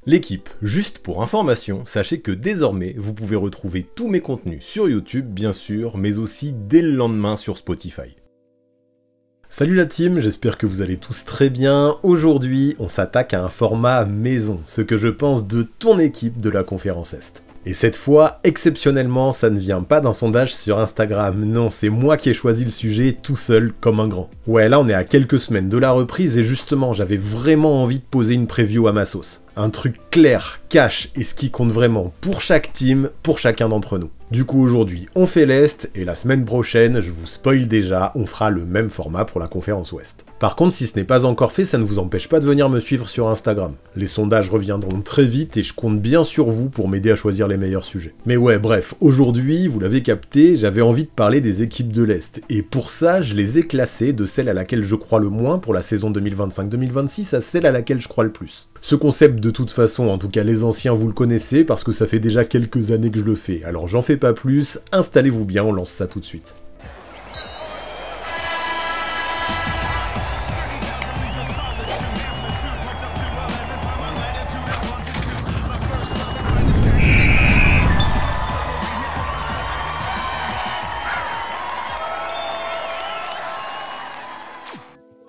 L'équipe, juste pour information, sachez que désormais, vous pouvez retrouver tous mes contenus sur YouTube, bien sûr, mais aussi dès le lendemain sur Spotify. Salut la team, j'espère que vous allez tous très bien. Aujourd'hui, on s'attaque à un format maison, ce que je pense de ton équipe de la conférence Est. Et cette fois, exceptionnellement, ça ne vient pas d'un sondage sur Instagram, non, c'est moi qui ai choisi le sujet tout seul, comme un grand. Ouais, là on est à quelques semaines de la reprise et justement, j'avais vraiment envie de poser une preview à ma sauce. Un truc clair, cash et ce qui compte vraiment pour chaque team, pour chacun d'entre nous. Du coup aujourd'hui, on fait l'Est et la semaine prochaine, je vous spoil déjà, on fera le même format pour la conférence Ouest. Par contre, si ce n'est pas encore fait, ça ne vous empêche pas de venir me suivre sur Instagram. Les sondages reviendront très vite et je compte bien sur vous pour m'aider à choisir les meilleurs sujets. Mais ouais, bref, aujourd'hui, vous l'avez capté, j'avais envie de parler des équipes de l'Est. Et pour ça, je les ai classées de celle à laquelle je crois le moins pour la saison 2025-2026 à celle à laquelle je crois le plus. Ce concept, de toute façon, en tout cas les anciens, vous le connaissez parce que ça fait déjà quelques années que je le fais. Alors j'en fais pas plus, installez-vous bien, on lance ça tout de suite.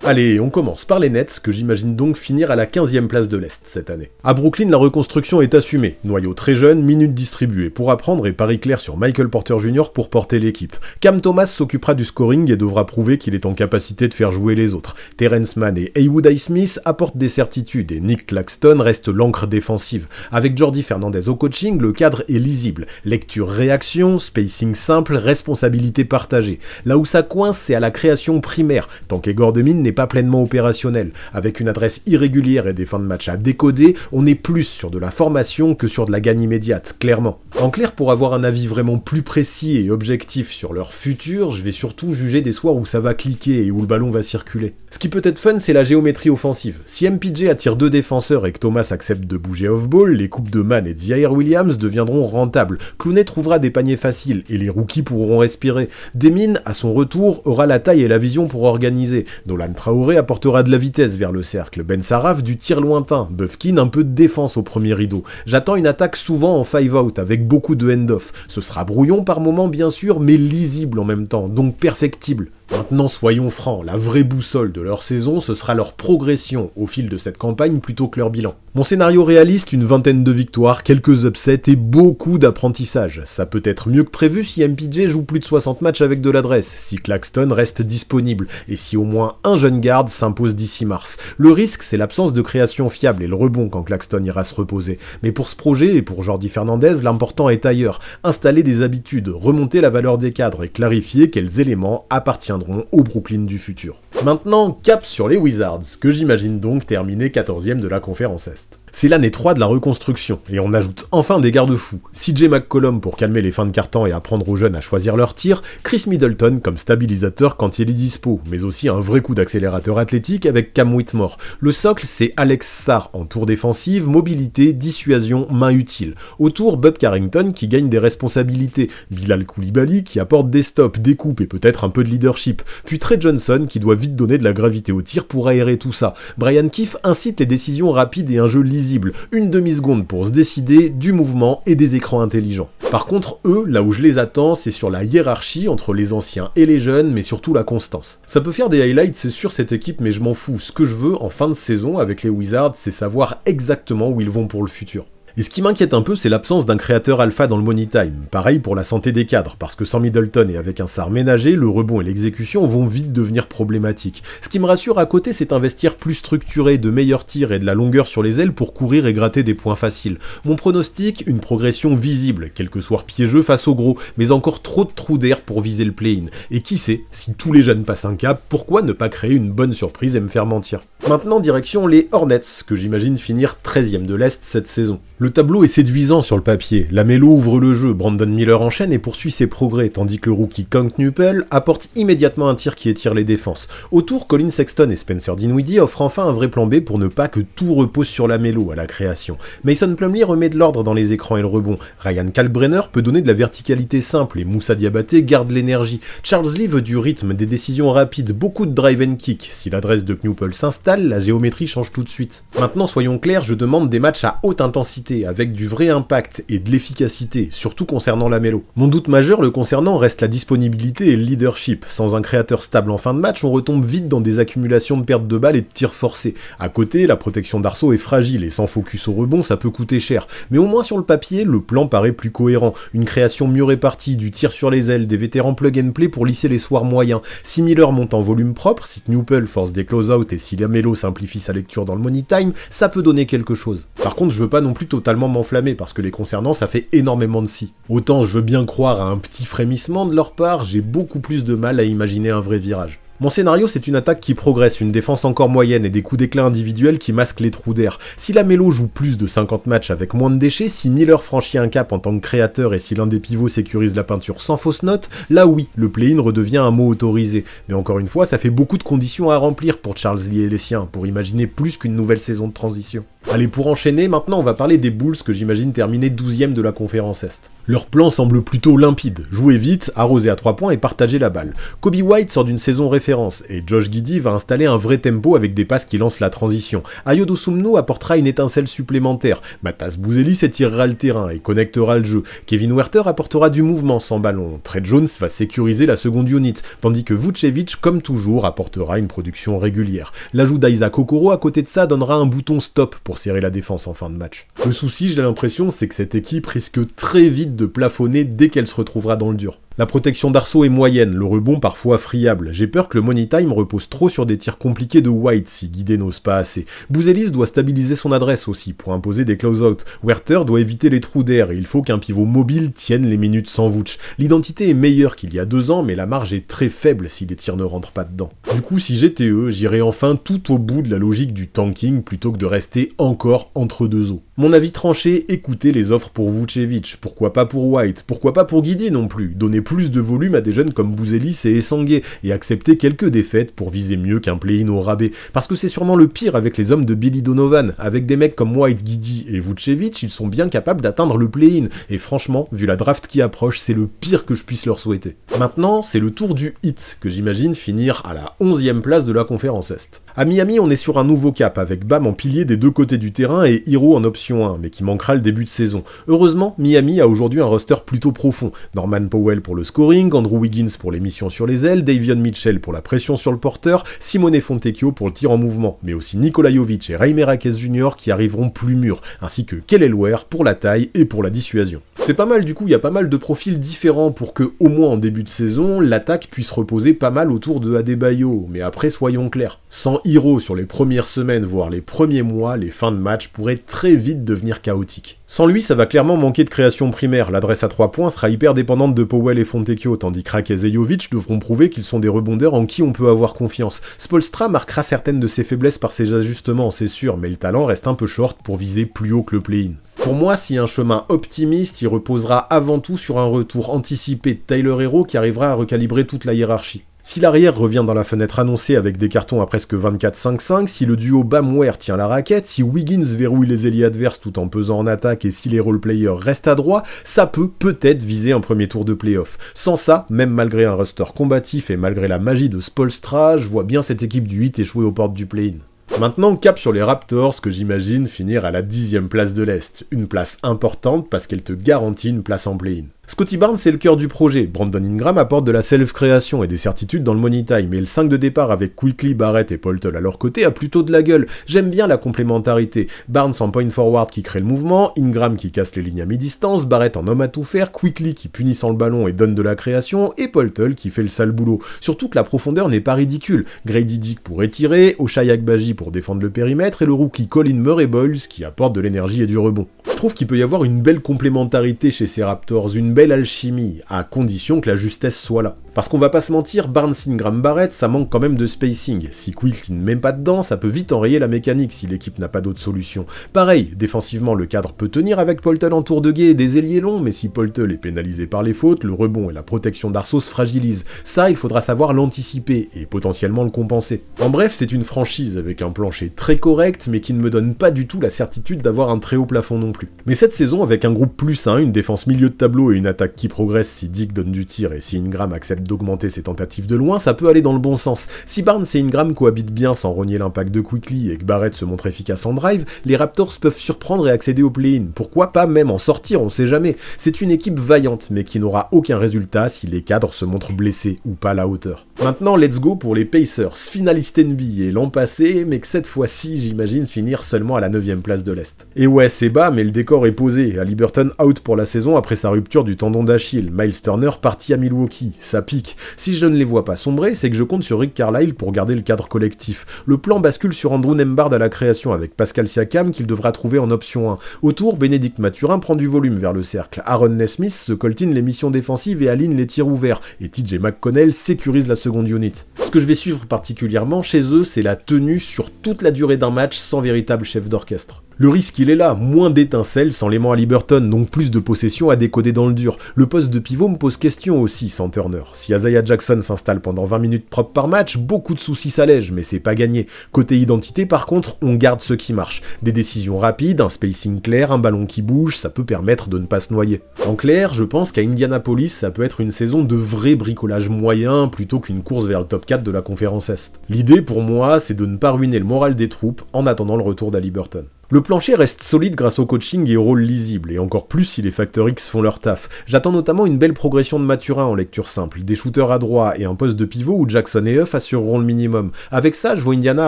Allez, on commence par les Nets, que j'imagine donc finir à la 15e place de l'Est cette année. À Brooklyn, la reconstruction est assumée. Noyau très jeune, minutes distribuées pour apprendre et pari clair sur Michael Porter Jr. pour porter l'équipe. Cam Thomas s'occupera du scoring et devra prouver qu'il est en capacité de faire jouer les autres. Terrence Mann et Haywood Highsmith apportent des certitudes et Nick Claxton reste l'encre défensive. Avec Jordi Fernandez au coaching, le cadre est lisible. Lecture-réaction, spacing simple, responsabilité partagée. Là où ça coince, c'est à la création primaire, tant qu'Egor Demine n'est pas pleinement opérationnel. Avec une adresse irrégulière et des fins de match à décoder, on est plus sur de la formation que sur de la gagne immédiate, clairement. En clair, pour avoir un avis vraiment plus précis et objectif sur leur futur, je vais surtout juger des soirs où ça va cliquer et où le ballon va circuler. Ce qui peut être fun, c'est la géométrie offensive. Si MPJ attire deux défenseurs et que Thomas accepte de bouger off-ball, les coupes de Mann et de Zaire Williams deviendront rentables. Clooney trouvera des paniers faciles et les rookies pourront respirer. Demine, à son retour, aura la taille et la vision pour organiser. Nolan Traoré apportera de la vitesse vers le cercle, Ben Saraf du tir lointain, Bufkin un peu de défense au premier rideau. J'attends une attaque souvent en 5-out avec beaucoup de end-off. Ce sera brouillon par moments bien sûr, mais lisible en même temps, donc perfectible. Maintenant soyons francs, la vraie boussole de leur saison, ce sera leur progression au fil de cette campagne plutôt que leur bilan. Mon scénario réaliste, une vingtaine de victoires, quelques upsets et beaucoup d'apprentissage. Ça peut être mieux que prévu si MPJ joue plus de 60 matchs avec de l'adresse, si Claxton reste disponible, et si au moins un jeune garde s'impose d'ici mars. Le risque, c'est l'absence de création fiable et le rebond quand Claxton ira se reposer. Mais pour ce projet et pour Jordi Fernandez, l'important est ailleurs. Installer des habitudes, remonter la valeur des cadres et clarifier quels éléments appartiendront au Brooklyn du futur. Maintenant, cap sur les Wizards, que j'imagine donc terminer 14e de la conférence Est. C'est l'année 3 de la reconstruction, et on ajoute enfin des garde-fous. CJ McCollum pour calmer les fins de quart-temps et apprendre aux jeunes à choisir leur tir, Chris Middleton comme stabilisateur quand il est dispo, mais aussi un vrai coup d'accélérateur athlétique avec Cam Whitmore. Le socle, c'est Alex Sarr en tour défensive, mobilité, dissuasion, main utile. Autour, Bob Carrington qui gagne des responsabilités, Bilal Koulibaly qui apporte des stops, des coupes et peut-être un peu de leadership, puis Trey Johnson qui doit vite donner de la gravité au tir pour aérer tout ça. Brian Keefe incite les décisions rapides et un jeu lisible, une demi-seconde pour se décider, du mouvement et des écrans intelligents. Par contre, eux, là où je les attends, c'est sur la hiérarchie entre les anciens et les jeunes, mais surtout la constance. Ça peut faire des highlights, c'est sûr, cette équipe, mais je m'en fous. Ce que je veux en fin de saison avec les Wizards, c'est savoir exactement où ils vont pour le futur. Et ce qui m'inquiète un peu, c'est l'absence d'un créateur alpha dans le money time. Pareil pour la santé des cadres, parce que sans Middleton et avec un Sarr ménagé, le rebond et l'exécution vont vite devenir problématiques. Ce qui me rassure à côté, c'est un vestiaire plus structuré, de meilleurs tirs et de la longueur sur les ailes pour courir et gratter des points faciles. Mon pronostic, une progression visible, quelques soirs piégeux face au gros, mais encore trop de trous d'air pour viser le play-in. Et qui sait, si tous les jeunes passent un cap, pourquoi ne pas créer une bonne surprise et me faire mentir? Maintenant, direction les Hornets, que j'imagine finir 13e de l'Est cette saison. Le tableau est séduisant sur le papier. Lamelo ouvre le jeu, Brandon Miller enchaîne et poursuit ses progrès, tandis que le rookie Kang Knuppel apporte immédiatement un tir qui étire les défenses. Autour, Colin Sexton et Spencer Dinwiddie offrent enfin un vrai plan B pour ne pas que tout repose sur Lamelo à la création. Mason Plumlee remet de l'ordre dans les écrans et le rebond. Ryan Kalkbrenner peut donner de la verticalité simple et Moussa Diabaté garde l'énergie. Charles Lee veut du rythme, des décisions rapides, beaucoup de drive and kick. Si l'adresse de Knuppel s'installe, s'installe, la géométrie change tout de suite. Maintenant, soyons clairs, je demande des matchs à haute intensité, avec du vrai impact et de l'efficacité, surtout concernant Lamelo. Mon doute majeur le concernant reste la disponibilité et le leadership. Sans un créateur stable en fin de match, on retombe vite dans des accumulations de pertes de balles et de tirs forcés. À côté, la protection d'Arceau est fragile et sans focus au rebond, ça peut coûter cher. Mais au moins sur le papier, le plan paraît plus cohérent. Une création mieux répartie, du tir sur les ailes, des vétérans plug and play pour lisser les soirs moyens. Si Miller monte en volume propre, si Knupel force des close-out et si Lamelo simplifie sa lecture dans le money time, ça peut donner quelque chose. Par contre, je veux pas non plus totalement m'enflammer parce que les concernant, ça fait énormément de si. Autant je veux bien croire à un petit frémissement de leur part, j'ai beaucoup plus de mal à imaginer un vrai virage. Mon scénario, c'est une attaque qui progresse, une défense encore moyenne et des coups d'éclat individuels qui masquent les trous d'air. Si Lamelo joue plus de 50 matchs avec moins de déchets, si Miller franchit un cap en tant que créateur et si l'un des pivots sécurise la peinture sans fausse note, là oui, le play-in redevient un mot autorisé. Mais encore une fois, ça fait beaucoup de conditions à remplir pour Charles Lee et les siens, pour imaginer plus qu'une nouvelle saison de transition. Allez, pour enchaîner, maintenant on va parler des Bulls que j'imagine terminer 12e de la conférence Est. Leur plan semble plutôt limpide, jouer vite, arroser à 3 points et partager la balle. Kobe White sort d'une saison référence, et Josh Giddey va installer un vrai tempo avec des passes qui lancent la transition. Ayo Dosunmu apportera une étincelle supplémentaire, Matas Buzelis étirera le terrain et connectera le jeu, Kevin Huerter apportera du mouvement sans ballon, Trey Jones va sécuriser la seconde unit, tandis que Vucevic, comme toujours, apportera une production régulière. L'ajout d'Isaac Okoro à côté de ça donnera un bouton stop pour serrer la défense en fin de match. Le souci, j'ai l'impression, c'est que cette équipe risque très vite de plafonner dès qu'elle se retrouvera dans le dur. La protection d'Arceau est moyenne, le rebond parfois friable. J'ai peur que le money time repose trop sur des tirs compliqués de White si Giddey n'ose pas assez. Buzelis doit stabiliser son adresse aussi pour imposer des close-out. Huerter doit éviter les trous d'air et il faut qu'un pivot mobile tienne les minutes sans Vooch. L'identité est meilleure qu'il y a 2 ans, mais la marge est très faible si les tirs ne rentrent pas dedans. Du coup, si j'étais eux, j'irais enfin tout au bout de la logique du tanking plutôt que de rester encore entre deux eaux. Mon avis tranché, écoutez les offres pour Vucevic, pourquoi pas pour White, pourquoi pas pour Giddey non plus, donnez plus de volume à des jeunes comme Buzelis et Essanguet, et accepter quelques défaites pour viser mieux qu'un play-in au rabais, parce que c'est sûrement le pire avec les hommes de Billy Donovan, avec des mecs comme White, Giddey et Vucevic, ils sont bien capables d'atteindre le play-in, et franchement, vu la draft qui approche, c'est le pire que je puisse leur souhaiter. Maintenant, c'est le tour du Heat, que j'imagine finir à la 11e place de la conférence Est. À Miami, on est sur un nouveau cap, avec Bam en pilier des deux côtés du terrain et Hero en option 1, mais qui manquera le début de saison. Heureusement, Miami a aujourd'hui un roster plutôt profond. Norman Powell pour le scoring, Andrew Wiggins pour les missions sur les ailes, Davion Mitchell pour la pression sur le porteur, Simone Fontecchio pour le tir en mouvement, mais aussi Nikola Jovic et Ray Merakes Jr. qui arriveront plus mûrs, ainsi que Kelly Ware pour la taille et pour la dissuasion. C'est pas mal du coup, il y a pas mal de profils différents pour que, au moins en début de saison, l'attaque puisse reposer pas mal autour de Adebayo, mais après soyons clairs. Sans Hero sur les premières semaines, voire les premiers mois, les fins de match pourraient très vite devenir chaotiques. Sans lui, ça va clairement manquer de création primaire, l'adresse à 3 points sera hyper dépendante de Powell et Fontecchio, tandis que Rakes et Jovic devront prouver qu'ils sont des rebondeurs en qui on peut avoir confiance. Spoelstra marquera certaines de ses faiblesses par ses ajustements, c'est sûr, mais le talent reste un peu short pour viser plus haut que le play-in. Pour moi, si un chemin optimiste, il reposera avant tout sur un retour anticipé de Tyler Hero qui arrivera à recalibrer toute la hiérarchie. Si l'arrière revient dans la fenêtre annoncée avec des cartons à presque 24-5-5, si le duo Bam-Ware tient la raquette, si Wiggins verrouille les ailiers adverses tout en pesant en attaque et si les role-players restent adroits, ça peut peut-être viser un premier tour de play-off. Sans ça, même malgré un roster combatif et malgré la magie de Spoelstra, je vois bien cette équipe du 8 échouer aux portes du play-in. Maintenant, cap sur les Raptors, que j'imagine finir à la 10e place de l'Est. Une place importante parce qu'elle te garantit une place en play-in. Scottie Barnes, c'est le cœur du projet. Brandon Ingram apporte de la self-création et des certitudes dans le money time, et le 5 de départ avec Quickley, Barrett et Poeltl à leur côté a plutôt de la gueule. J'aime bien la complémentarité. Barnes en point forward qui crée le mouvement, Ingram qui casse les lignes à mi-distance, Barrett en homme à tout faire, Quickley qui punit sans le ballon et donne de la création, et Poeltl qui fait le sale boulot. Surtout que la profondeur n'est pas ridicule. Grady Dick pour étirer, Ochai Agbaji pour défendre le périmètre, et le rookie Colin Murray-Boyles qui apporte de l'énergie et du rebond. Je trouve qu'il peut y avoir une belle complémentarité chez ces Raptors, une belle alchimie, à condition que la justesse soit là. Parce qu'on va pas se mentir, Barnes, Ingram, Barrett, ça manque quand même de spacing. Si Quickley ne met pas dedans, ça peut vite enrayer la mécanique si l'équipe n'a pas d'autre solution. Pareil, défensivement, le cadre peut tenir avec Poeltl en tour de guet et des ailiers longs, mais si Poeltl est pénalisé par les fautes, le rebond et la protection d'Arceau se fragilisent. Ça, il faudra savoir l'anticiper et potentiellement le compenser. En bref, c'est une franchise avec un plancher très correct, mais qui ne me donne pas du tout la certitude d'avoir un très haut plafond non plus. Mais cette saison, avec un groupe plus sain, une défense milieu de tableau et une attaque qui progresse si Dick donne du tir et si Ingram accepte d'augmenter ses tentatives de loin, ça peut aller dans le bon sens. Si Barnes et Ingram cohabitent bien sans renier l'impact de Quickley et que Barrett se montre efficace en drive, les Raptors peuvent surprendre et accéder au play-in. Pourquoi pas même en sortir, on sait jamais. C'est une équipe vaillante, mais qui n'aura aucun résultat si les cadres se montrent blessés ou pas à la hauteur. Maintenant, let's go pour les Pacers, finalistes NBA l'an passé, mais que cette fois-ci, j'imagine finir seulement à la 9ème place de l'Est. Et ouais, c'est bas, mais le décor est posé. Haliburton out pour la saison après sa rupture du tendon d'Achille. Miles Turner parti à Milwaukee. Ça pique. Si je ne les vois pas sombrer, c'est que je compte sur Rick Carlisle pour garder le cadre collectif. Le plan bascule sur Andrew Nembhard à la création avec Pascal Siakam qu'il devra trouver en option 1. Autour, Bénédicte Mathurin prend du volume vers le cercle. Aaron Nesmith se coltine les missions défensives et aligne les tirs ouverts. Et TJ McConnell sécurise la seconde unit. Ce que je vais suivre particulièrement chez eux, c'est la tenue sur toute la durée d'un match sans véritable chef d'orchestre. Le risque il est là, moins d'étincelles sans l'aimant Haliburton, donc plus de possession à décoder dans le dur. Le poste de pivot me pose question aussi sans Turner. Si Isaiah Jackson s'installe pendant 20 minutes propres par match, beaucoup de soucis s'allègent, mais c'est pas gagné. Côté identité par contre, on garde ce qui marche. Des décisions rapides, un spacing clair, un ballon qui bouge, ça peut permettre de ne pas se noyer. En clair, je pense qu'à Indianapolis, ça peut être une saison de vrai bricolage moyen plutôt qu'une course vers le top 4 de la conférence Est. L'idée pour moi, c'est de ne pas ruiner le moral des troupes en attendant le retour d'Haliburton. Le plancher reste solide grâce au coaching et au rôle lisible, et encore plus si les facteurs X font leur taf. J'attends notamment une belle progression de Mathurin en lecture simple, des shooters à droit et un poste de pivot où Jackson et Huff assureront le minimum. Avec ça, je vois Indiana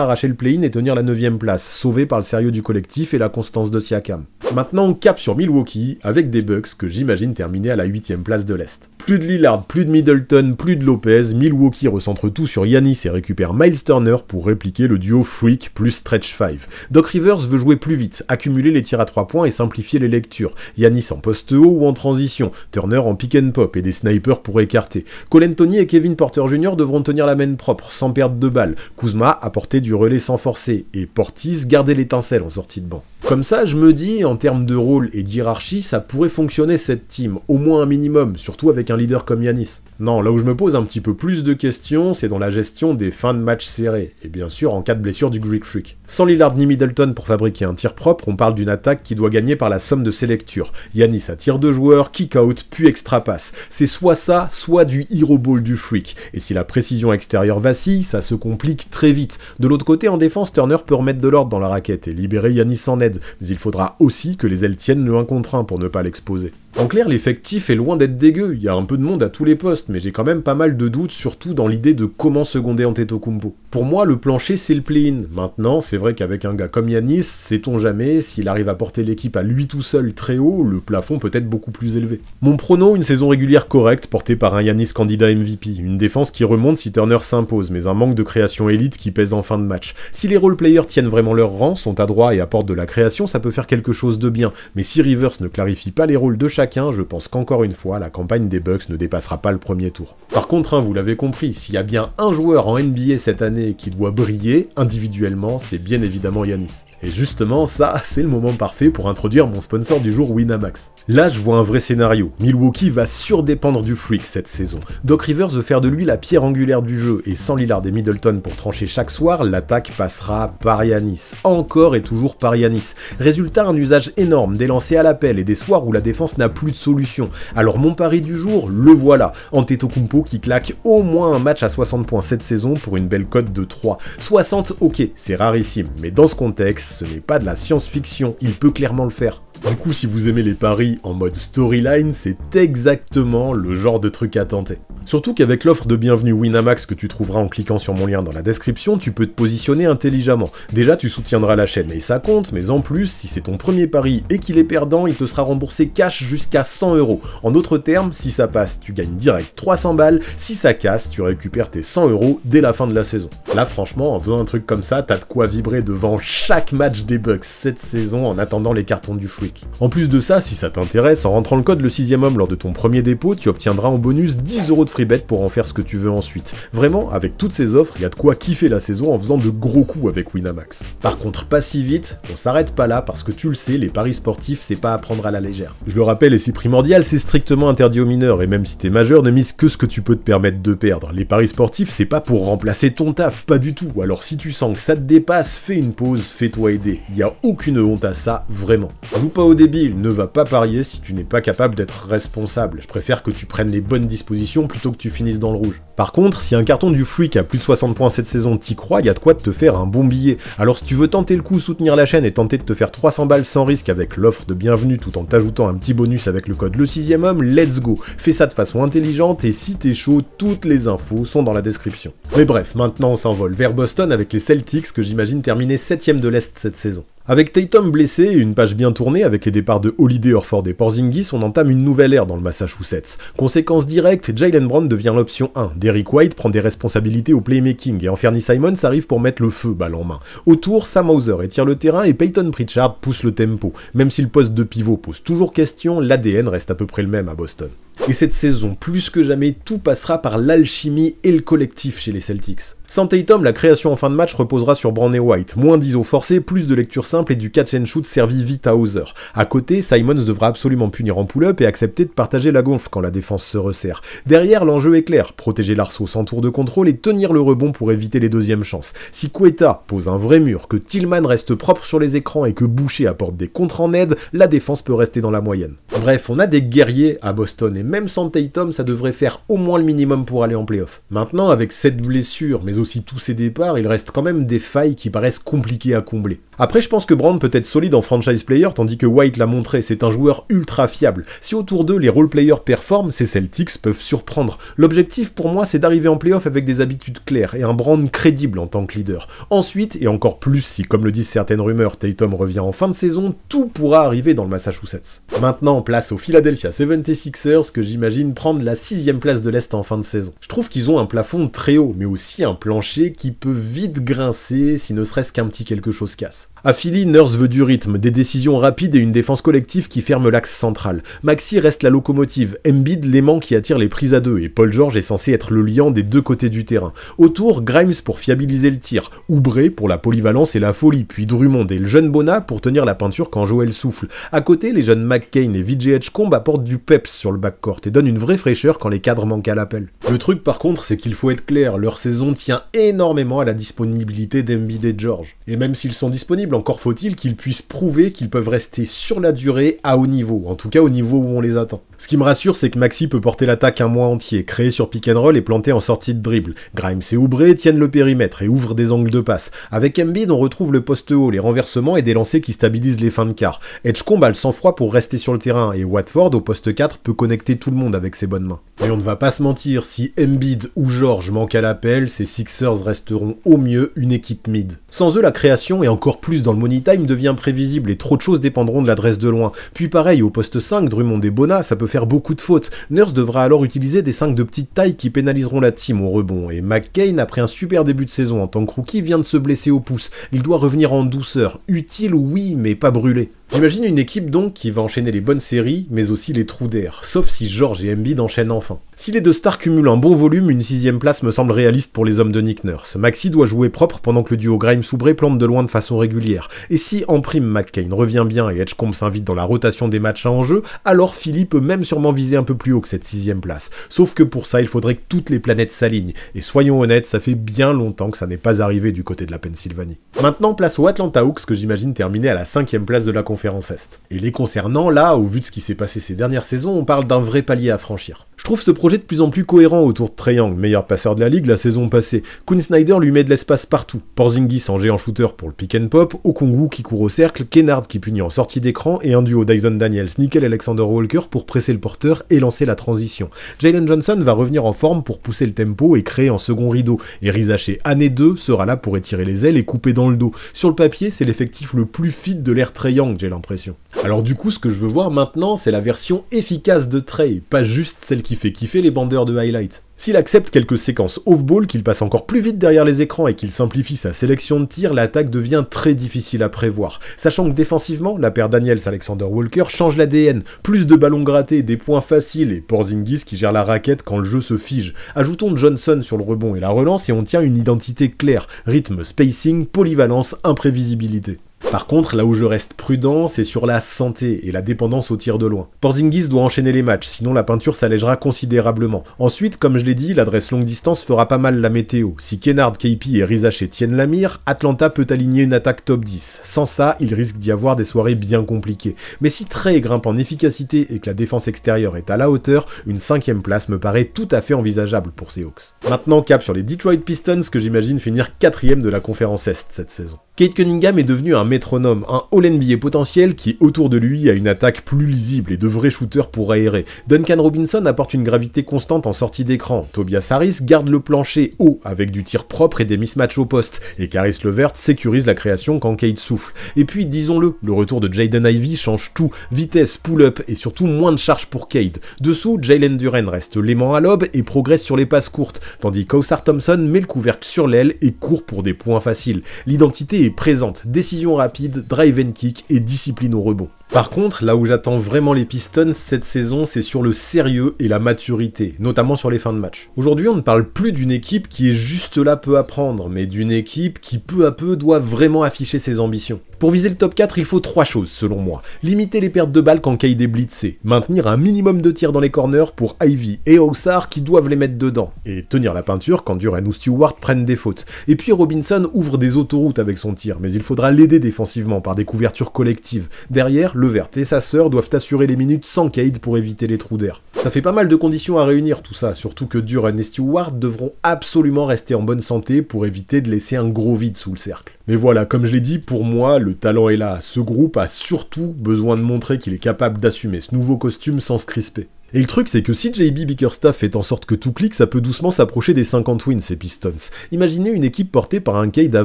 arracher le play-in et tenir la 9ème place, sauvé par le sérieux du collectif et la constance de Siakam. Maintenant on cap sur Milwaukee, avec des Bucks que j'imagine terminer à la 8ème place de l'Est. Plus de Lillard, plus de Middleton, plus de Lopez, Milwaukee recentre tout sur Giannis et récupère Miles Turner pour répliquer le duo Freak plus Stretch 5. Doc Rivers veut jouer plus vite, accumuler les tirs à 3 points et simplifier les lectures. Giannis en poste haut ou en transition, Turner en pick and pop et des snipers pour écarter. Cole Anthony et Kevin Porter Jr. devront tenir la main propre, sans perdre de balles. Kuzma apporter du relais sans forcer, et Portis garder l'étincelle en sortie de banc. Comme ça, je me dis, en termes de rôle et d'hierarchie, ça pourrait fonctionner cette team, au moins un minimum, surtout avec un leader comme Giannis. Non, là où je me pose un petit peu plus de questions, c'est dans la gestion des fins de match serrés, et bien sûr en cas de blessure du Greek Freak. Sans Lillard ni Middleton pour fabriquer un tir propre, on parle d'une attaque qui doit gagner par la somme de ses lectures. Giannis à tir de joueur, kick-out, puis extra-pass. C'est soit ça, soit du hero ball du Freak. Et si la précision extérieure vacille, ça se complique très vite. De l'autre côté, en défense, Turner peut remettre de l'ordre dans la raquette et libérer Giannis en aide, mais il faudra aussi que les ailes tiennent le 1 contre 1 pour ne pas l'exposer. En clair, l'effectif est loin d'être dégueu, il y a un peu de monde à tous les postes, mais j'ai quand même pas mal de doutes, surtout dans l'idée de comment seconder Antetokounmpo. Pour moi, le plancher, c'est le play-in. Maintenant, c'est vrai qu'avec un gars comme Giannis, sait-on jamais, s'il arrive à porter l'équipe à lui tout seul très haut, le plafond peut être beaucoup plus élevé. Mon prono, une saison régulière correcte, portée par un Giannis candidat MVP, une défense qui remonte si Turner s'impose, mais un manque de création élite qui pèse en fin de match. Si les role-players tiennent vraiment leur rang, sont adroits et apportent de la création, ça peut faire quelque chose de bien, mais si Rivers ne clarifie pas les rôles de chacun, je pense qu'encore une fois, la campagne des Bucks ne dépassera pas le premier tour. Par contre, vous l'avez compris, s'il y a bien un joueur en NBA cette année qui doit briller, individuellement, c'est bien évidemment Giannis. Et justement, ça, c'est le moment parfait pour introduire mon sponsor du jour, Winamax. Là, je vois un vrai scénario. Milwaukee va surdépendre du Freak cette saison. Doc Rivers veut faire de lui la pierre angulaire du jeu, et sans Lillard et Middleton pour trancher chaque soir, l'attaque passera par Giannis. Encore et toujours par Giannis. Résultat, un usage énorme des lancers à l'appel et des soirs où la défense n'a plus de solution. Alors mon pari du jour, le voilà. Antetokounmpo qui claque au moins un match à 60 points cette saison pour une belle cote de 3. 60, ok, c'est rarissime, mais dans ce contexte, ce n'est pas de la science-fiction, il peut clairement le faire. Du coup, si vous aimez les paris en mode storyline, c'est exactement le genre de truc à tenter. Surtout qu'avec l'offre de bienvenue Winamax que tu trouveras en cliquant sur mon lien dans la description, tu peux te positionner intelligemment. Déjà, tu soutiendras la chaîne et ça compte, mais en plus, si c'est ton premier pari et qu'il est perdant, il te sera remboursé cash jusqu'à 100 €. En d'autres termes, si ça passe, tu gagnes direct 300 balles, si ça casse, tu récupères tes 100 € dès la fin de la saison. Là, franchement, en faisant un truc comme ça, t'as de quoi vibrer devant chaque match des Bucks cette saison en attendant les cartons du Freak. En plus de ça, si ça t'intéresse, en rentrant le code le 6ème homme lors de ton premier dépôt, tu obtiendras en bonus 10 € de free bet pour en faire ce que tu veux ensuite. Vraiment, avec toutes ces offres, il y a de quoi kiffer la saison en faisant de gros coups avec Winamax. Par contre, pas si vite, on s'arrête pas là parce que tu le sais, les paris sportifs, c'est pas à prendre à la légère. Je le rappelle et c'est primordial, c'est strictement interdit aux mineurs et même si t'es majeur, ne mise que ce que tu peux te permettre de perdre. Les paris sportifs, c'est pas pour remplacer ton taf, pas du tout. Alors si tu sens que ça te dépasse, fais une pause, fais-toi aider. Il y a aucune honte à ça, vraiment. Joue pas pas au débile, ne va pas parier si tu n'es pas capable d'être responsable. Je préfère que tu prennes les bonnes dispositions plutôt que tu finisses dans le rouge. Par contre, si un carton du Freak a plus de 60 points cette saison t'y crois, y a de quoi te faire un bon billet. Alors si tu veux tenter le coup, soutenir la chaîne et tenter de te faire 300 balles sans risque avec l'offre de bienvenue tout en t'ajoutant un petit bonus avec le code Le6ème, let's go. Fais ça de façon intelligente et si t'es chaud, toutes les infos sont dans la description. Mais bref, maintenant on s'envole vers Boston avec les Celtics que j'imagine terminer 7ème de l'Est cette saison. Avec Tatum blessé et une page bien tournée avec les départs de Holiday, Horford et Porzingis, on entame une nouvelle ère dans le Massachusetts. Conséquence directe, Jaylen Brown devient l'option 1. Derrick White prend des responsabilités au playmaking et Anthony Simons arrive pour mettre le feu balle en main. Autour, Sam Hauser étire le terrain et Peyton Pritchard pousse le tempo. Même si le poste de pivot pose toujours question, l'ADN reste à peu près le même à Boston. Et cette saison, plus que jamais, tout passera par l'alchimie et le collectif chez les Celtics. Sans Tatum, la création en fin de match reposera sur Brown et White. Moins d'ISO forcé, plus de lecture simple et du catch and shoot servi vite à Hauser. À côté, Simons devra absolument punir en pull-up et accepter de partager la gonfle quand la défense se resserre. Derrière, l'enjeu est clair, protéger l'arceau sans tour de contrôle et tenir le rebond pour éviter les deuxièmes chances. Si Quetta pose un vrai mur, que Tillman reste propre sur les écrans et que Boucher apporte des contres en aide, la défense peut rester dans la moyenne. Bref, on a des guerriers à Boston et même sans Tatum, ça devrait faire au moins le minimum pour aller en play-off. Maintenant, avec cette blessure, mais aussi tous ces départs, il reste quand même des failles qui paraissent compliquées à combler. Après, je pense que Brown peut être solide en franchise player, tandis que White l'a montré, c'est un joueur ultra fiable. Si autour d'eux, les role players performent, ces Celtics peuvent surprendre. L'objectif pour moi, c'est d'arriver en play-off avec des habitudes claires et un Brown crédible en tant que leader. Ensuite, et encore plus si, comme le disent certaines rumeurs, Tatum revient en fin de saison, tout pourra arriver dans le Massachusetts. Maintenant, place aux Philadelphia 76ers, que j'imagine prendre la 6ème place de l'Est en fin de saison. Je trouve qu'ils ont un plafond très haut, mais aussi un plancher qui peut vite grincer si ne serait-ce qu'un petit quelque chose casse. À Philly, Nurse veut du rythme, des décisions rapides et une défense collective qui ferme l'axe central. Maxey reste la locomotive, Embiid l'aimant qui attire les prises à deux et Paul George est censé être le liant des deux côtés du terrain. Autour, Grimes pour fiabiliser le tir, Oubre pour la polyvalence et la folie, puis Drummond et le jeune Bona pour tenir la peinture quand Joel souffle. À côté, les jeunes McCain et VJ Edgecombe apportent du peps sur le backcourt et donnent une vraie fraîcheur quand les cadres manquent à l'appel. Le truc par contre, c'est qu'il faut être clair, leur saison tient énormément à la disponibilité d'Embiid et de George. Et même s'ils sont disponibles, encore faut-il qu'ils puissent prouver qu'ils peuvent rester sur la durée à haut niveau, en tout cas au niveau où on les attend. Ce qui me rassure, c'est que Maxey peut porter l'attaque un mois entier, créer sur pick and roll et planter en sortie de dribble. Grimes et Oubre tiennent le périmètre et ouvrent des angles de passe. Avec Embiid, on retrouve le poste haut, les renversements et des lancers qui stabilisent les fins de quart. Edgecombe a le sang-froid pour rester sur le terrain et Watford, au poste 4, peut connecter tout le monde avec ses bonnes mains. Mais on ne va pas se mentir, si Embiid ou George manquent à l'appel, ces Sixers resteront au mieux une équipe mid. Sans eux, la création, et encore plus dans le money time, devient prévisible et trop de choses dépendront de l'adresse de loin. Puis pareil, au poste 5, Drummond et Bona, ça peut faire beaucoup de fautes. Nurse devra alors utiliser des 5 de petite taille qui pénaliseront la team au rebond. Et McCain, après un super début de saison en tant que rookie, vient de se blesser au pouce. Il doit revenir en douceur. Utile, oui, mais pas brûlé. J'imagine une équipe donc qui va enchaîner les bonnes séries, mais aussi les trous d'air, sauf si George et Embiid enchaînent enfin. Si les deux stars cumulent un bon volume, une 6ème place me semble réaliste pour les hommes de Nick Nurse. Maxey doit jouer propre pendant que le duo Grimes-Oubre plante de loin de façon régulière. Et si en prime McCain revient bien et Edgecombe s'invite dans la rotation des matchs à enjeu, alors Philly peut même sûrement viser un peu plus haut que cette 6ème place. Sauf que pour ça, il faudrait que toutes les planètes s'alignent. Et soyons honnêtes, ça fait bien longtemps que ça n'est pas arrivé du côté de la Pennsylvanie. Maintenant, place aux Atlanta Hawks que j'imagine terminer à la 5ème place de la conférence Est. Et les concernant, là, au vu de ce qui s'est passé ces dernières saisons, on parle d'un vrai palier à franchir. Je trouve ce projet de plus en plus cohérent autour de Trae Young, meilleur passeur de la ligue la saison passée. Quinn Snyder lui met de l'espace partout. Porzingis en géant shooter pour le pick and pop, Okongwu qui court au cercle, Kennard qui punit en sortie d'écran et un duo Dyson Daniels, Nickel Alexander Walker pour presser le porteur et lancer la transition. Jalen Johnson va revenir en forme pour pousser le tempo et créer en second rideau. Et Rizaché année 2 sera là pour étirer les ailes et couper dans le dos. Sur le papier, c'est l'effectif le plus fit de l'ère Trae Young, j'ai l'impression. Alors du coup, ce que je veux voir maintenant, c'est la version efficace de Trae, pas juste celle qui fait kiffer les bandeurs de highlights. S'il accepte quelques séquences off-ball, qu'il passe encore plus vite derrière les écrans et qu'il simplifie sa sélection de tirs, l'attaque devient très difficile à prévoir. Sachant que défensivement, la paire Daniels-Alexander Walker change l'ADN. Plus de ballons grattés, des points faciles et Porzingis qui gère la raquette quand le jeu se fige. Ajoutons Johnson sur le rebond et la relance et on tient une identité claire. Rythme, spacing, polyvalence, imprévisibilité. Par contre, là où je reste prudent, c'est sur la santé et la dépendance au tir de loin. Porzingis doit enchaîner les matchs, sinon la peinture s'allégera considérablement. Ensuite, comme je l'ai dit, l'adresse longue distance fera pas mal la météo. Si Kennard, KP et Rizaché tiennent la mire, Atlanta peut aligner une attaque top 10. Sans ça, il risque d'y avoir des soirées bien compliquées. Mais si Trey grimpe en efficacité et que la défense extérieure est à la hauteur, une 5e place me paraît tout à fait envisageable pour ces Hawks. Maintenant, cap sur les Detroit Pistons, que j'imagine finir 4e de la conférence Est cette saison. Cade Cunningham est devenu un métronome, un All-NBA potentiel qui, autour de lui, a une attaque plus lisible et de vrais shooters pour aérer. Duncan Robinson apporte une gravité constante en sortie d'écran. Tobias Harris garde le plancher haut avec du tir propre et des mismatchs au poste. Et Caris LeVert sécurise la création quand Cade souffle. Et puis, disons-le, le retour de Jaden Ivey change tout. Vitesse, pull-up et surtout moins de charge pour Cade. Dessous, Jalen Duren reste l'aimant à l'aube et progresse sur les passes courtes, tandis qu'Ausar Thompson met le couvercle sur l'aile et court pour des points faciles. L'identité est présente, décision rapide, drive and kick et discipline au rebond. Par contre, là où j'attends vraiment les Pistons cette saison, c'est sur le sérieux et la maturité, notamment sur les fins de match. Aujourd'hui, on ne parle plus d'une équipe qui est juste là peu à prendre, mais d'une équipe qui peu à peu doit vraiment afficher ses ambitions. Pour viser le top 4, il faut 3 choses selon moi. Limiter les pertes de balles quand Cade est blitzé, maintenir un minimum de tirs dans les corners pour Ivey et Ausar qui doivent les mettre dedans, et tenir la peinture quand Duren ou Stewart prennent des fautes. Et puis Robinson ouvre des autoroutes avec son tir, mais il faudra l'aider défensivement par des couvertures collectives. Derrière, LeVert et sa sœur doivent assurer les minutes sans Cade pour éviter les trous d'air. Ça fait pas mal de conditions à réunir tout ça, surtout que Duren et Stewart devront absolument rester en bonne santé pour éviter de laisser un gros vide sous le cercle. Mais voilà, comme je l'ai dit, pour moi, le talent est là. Ce groupe a surtout besoin de montrer qu'il est capable d'assumer ce nouveau costume sans se crisper. Et le truc, c'est que si JB Bickerstaff fait en sorte que tout clique, ça peut doucement s'approcher des 50 wins, ces Pistons. Imaginez une équipe portée par un Cade à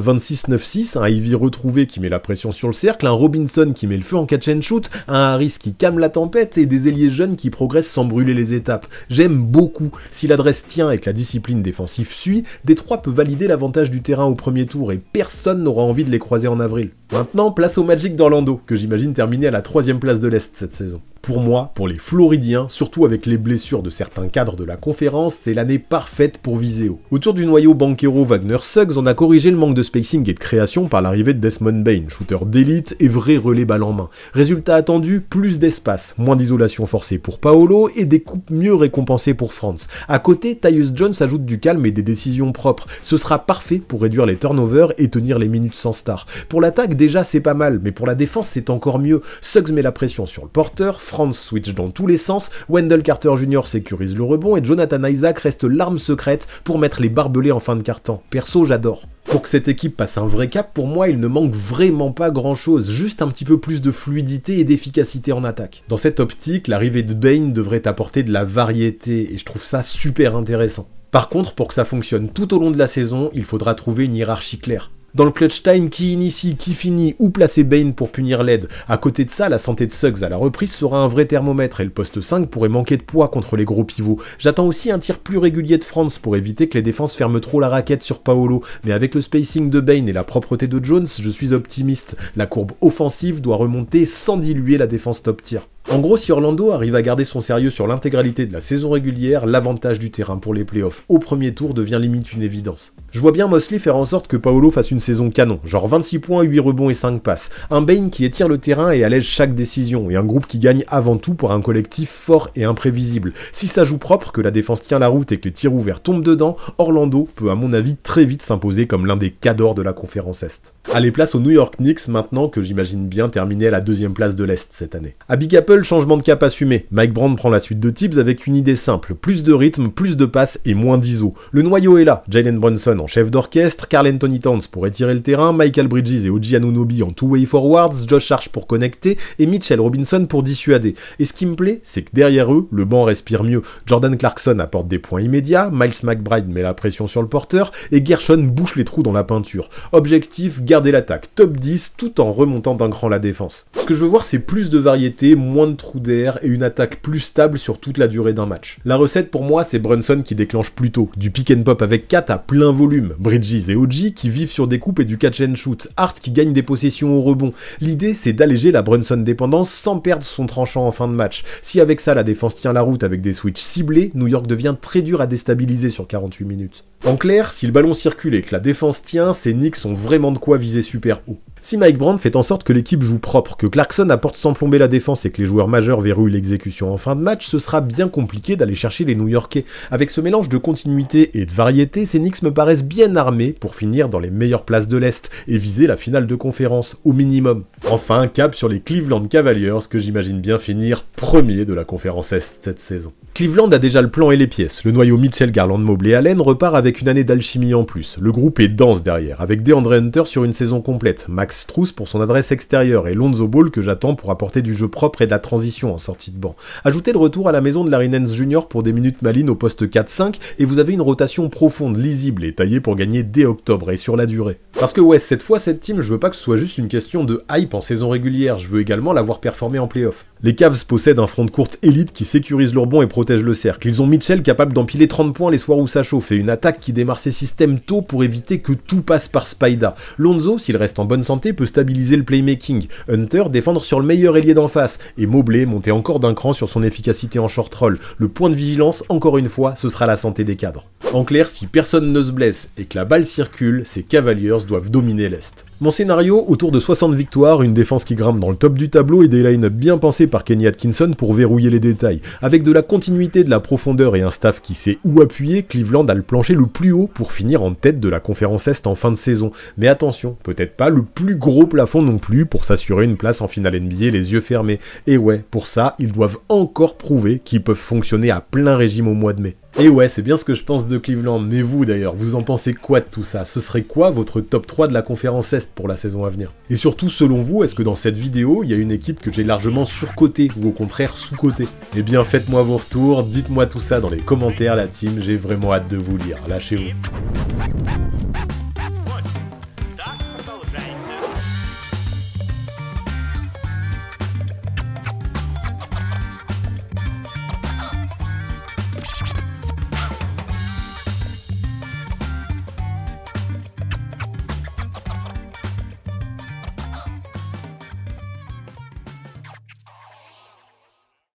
26-9-6, un Ivey retrouvé qui met la pression sur le cercle, un Robinson qui met le feu en catch and shoot, un Harris qui calme la tempête et des ailiers jeunes qui progressent sans brûler les étapes. J'aime beaucoup. Si l'adresse tient et que la discipline défensive suit, Détroit peut valider l'avantage du terrain au premier tour et personne n'aura envie de les croiser en avril. Maintenant, place au Magic d'Orlando, que j'imagine terminer à la 3e place de l'Est cette saison. Pour moi, pour les Floridiens, surtout avec les blessures de certains cadres de la conférence, c'est l'année parfaite pour viser haut. Autour du noyau Banchero, Wagner, Suggs, on a corrigé le manque de spacing et de création par l'arrivée de Desmond Bane, shooter d'élite et vrai relais balle en main. Résultat attendu, plus d'espace, moins d'isolation forcée pour Paolo et des coupes mieux récompensées pour Franz. À côté, Tyus Jones ajoute du calme et des décisions propres. Ce sera parfait pour réduire les turnovers et tenir les minutes sans star. Pour l'attaque, déjà c'est pas mal, mais pour la défense c'est encore mieux. Suggs met la pression sur le porteur, Franz switch dans tous les sens, Wendell Carter Jr. sécurise le rebond et Jonathan Isaac reste l'arme secrète pour mettre les barbelés en fin de quart-temps. Perso, j'adore. Pour que cette équipe passe un vrai cap, pour moi, il ne manque vraiment pas grand-chose, juste un petit peu plus de fluidité et d'efficacité en attaque. Dans cette optique, l'arrivée de Bane devrait apporter de la variété, et je trouve ça super intéressant. Par contre, pour que ça fonctionne tout au long de la saison, il faudra trouver une hiérarchie claire. Dans le clutch time, qui initie, qui finit, où placer Bane pour punir l'aide. À côté de ça, la santé de Suggs à la reprise sera un vrai thermomètre et le poste 5 pourrait manquer de poids contre les gros pivots. J'attends aussi un tir plus régulier de Franz pour éviter que les défenses ferment trop la raquette sur Paolo, mais avec le spacing de Bane et la propreté de Jones, je suis optimiste. La courbe offensive doit remonter sans diluer la défense top tier. En gros, si Orlando arrive à garder son sérieux sur l'intégralité de la saison régulière, l'avantage du terrain pour les playoffs au premier tour devient limite une évidence. Je vois bien Mosley faire en sorte que Paolo fasse une saison canon, genre 26 points, 8 rebonds et 5 passes. Un Bane qui étire le terrain et allège chaque décision, et un groupe qui gagne avant tout pour un collectif fort et imprévisible. Si ça joue propre, que la défense tient la route et que les tirs ouverts tombent dedans, Orlando peut à mon avis très vite s'imposer comme l'un des cadors de la conférence Est. Allez, place aux New York Knicks maintenant, que j'imagine bien terminer à la 2e place de l'Est cette année. À Big Apple, changement de cap assumé. Mike Brown prend la suite de Tibbs avec une idée simple, plus de rythme, plus de passes et moins d'ISO. Le noyau est là, Jalen Brunson en chef d'orchestre, Karl Anthony Towns pour étirer le terrain, Michael Bridges et OG Anunoby en two-way forwards, Josh Hart pour connecter et Mitchell Robinson pour dissuader. Et ce qui me plaît, c'est que derrière eux, le banc respire mieux. Jordan Clarkson apporte des points immédiats, Miles McBride met la pression sur le porteur et Gershon bouche les trous dans la peinture. Objectif, garder l'attaque top 10 tout en remontant d'un cran la défense. Ce que je veux voir, c'est plus de variété, moins de trous d'air et une attaque plus stable sur toute la durée d'un match. La recette pour moi, c'est Brunson qui déclenche plus tôt, du pick and pop avec 4 à plein volume, Bridges et OG qui vivent sur des coupes et du catch and shoot, Hart qui gagne des possessions au rebond. L'idée, c'est d'alléger la Brunson dépendance sans perdre son tranchant en fin de match. Si avec ça la défense tient la route avec des switches ciblés, New York devient très dur à déstabiliser sur 48 minutes. En clair, si le ballon circule et que la défense tient, ces Knicks ont vraiment de quoi viser super haut. Si Mike Brown fait en sorte que l'équipe joue propre, que Clarkson apporte sans plomber la défense et que les joueurs majeurs verrouillent l'exécution en fin de match, ce sera bien compliqué d'aller chercher les New-Yorkais. Avec ce mélange de continuité et de variété, ces Knicks me paraissent bien armés pour finir dans les meilleures places de l'Est et viser la finale de conférence, au minimum. Enfin, cap sur les Cleveland Cavaliers, que j'imagine bien finir premier de la conférence Est cette saison. Cleveland a déjà le plan et les pièces. Le noyau Mitchell, Garland, Mobley, Allen repart avec une année d'alchimie en plus. Le groupe est dense derrière, avec DeAndre Hunter sur une saison complète, Max Strus pour son adresse extérieure et Lonzo Ball que j'attends pour apporter du jeu propre et de la transition en sortie de banc. Ajoutez le retour à la maison de Larry Nance Jr. pour des minutes malines au poste 4-5 et vous avez une rotation profonde, lisible et taillée pour gagner dès octobre et sur la durée. Parce que ouais, cette fois, cette team, je veux pas que ce soit juste une question de hype en saison régulière, je veux également la voir performer en playoff. Les Cavs possèdent un front de courte élite qui sécurise leur bon et protège le cercle. Ils ont Mitchell capable d'empiler 30 points les soirs où ça chauffe et une attaque qui démarre ses systèmes tôt pour éviter que tout passe par Spida. Lonzo, s'il reste en bonne santé, peut stabiliser le playmaking. Hunter défendre sur le meilleur ailier d'en face. Et Mobley monter encore d'un cran sur son efficacité en short roll. Le point de vigilance, encore une fois, ce sera la santé des cadres. En clair, si personne ne se blesse et que la balle circule, ces Cavaliers doivent dominer l'Est. Mon scénario, autour de 60 victoires, une défense qui grimpe dans le top du tableau et des line-up bien pensés par Kenny Atkinson pour verrouiller les détails. Avec de la continuité, de la profondeur et un staff qui sait où appuyer, Cleveland a le plancher le plus haut pour finir en tête de la conférence Est en fin de saison. Mais attention, peut-être pas le plus gros plafond non plus pour s'assurer une place en finale NBA les yeux fermés. Et ouais, pour ça, ils doivent encore prouver qu'ils peuvent fonctionner à plein régime au mois de mai. Et ouais, c'est bien ce que je pense de Cleveland, mais vous d'ailleurs, vous en pensez quoi de tout ça? Ce serait quoi votre top 3 de la conférence Est pour la saison à venir? Et surtout, selon vous, est-ce que dans cette vidéo, il y a une équipe que j'ai largement surcotée ou au contraire sous-cotée? Eh bien, faites-moi vos retours, dites-moi tout ça dans les commentaires la team, j'ai vraiment hâte de vous lire, lâchez-vous.